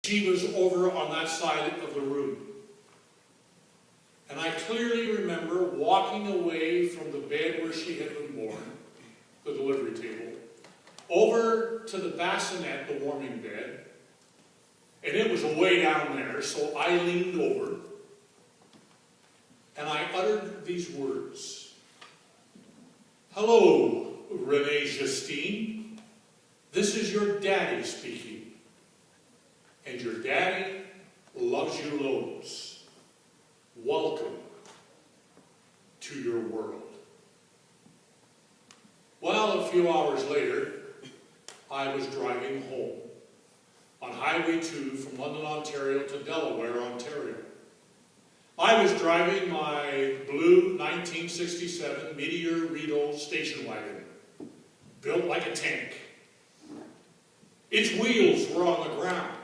She was over on that side of the room. And I clearly remember walking away from the bed where she had been born, the delivery table, over to the bassinet, the warming bed, and it was way down there, so I leaned over, and I uttered these words. "Hello, Renee Justine. This is your daddy speaking. And your daddy loves you loads. Welcome to your world." Well, a few hours later, I was driving home on Highway 2 from London, Ontario to Delaware, Ontario. I was driving my blue 1967 Meteor Rideau station wagon, built like a tank. Its wheels were on the ground.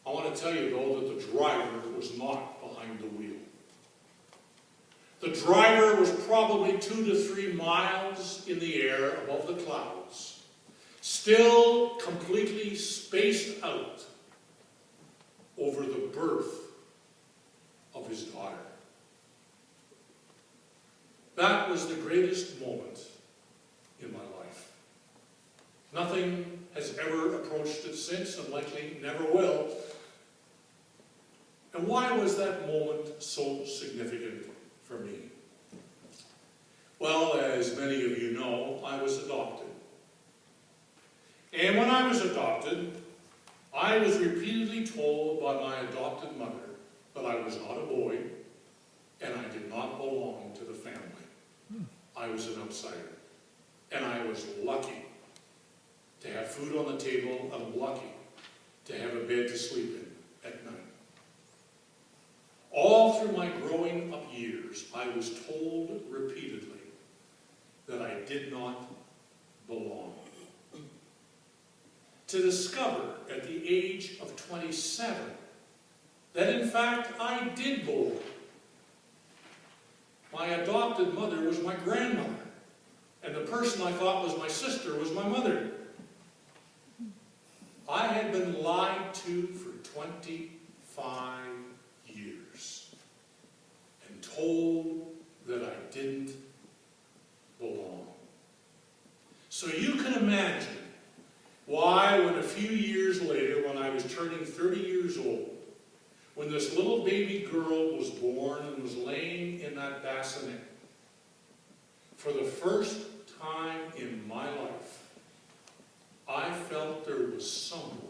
I want to tell you, though, that the driver was not behind the wheel. The driver was probably 2 to 3 miles in the air above the clouds, still completely spaced out over the birth of his daughter. That was the greatest moment in my life. Nothing has ever approached it since, and likely never will. And why was that moment so significant for me? Well, as many of you know, I was adopted. And when I was adopted, I was repeatedly told by my adopted mother that I was not a boy and I did not belong to the family. I was an outsider. And I was lucky to have food on the table and lucky to have a bed to sleep in at night. All through my growing up years, I was told repeatedly that I did not belong. To discover at the age of 27 that in fact I did belong. My adopted mother was my grandmother, and the person I thought was my sister was my mother. I had been lied to for 25 years and told that I didn't belong. So you can imagine why, when a few years later, when I was turning 30 years old, when this little baby girl was born and was laying in that bassinet, for the first time in my life, I felt there was someone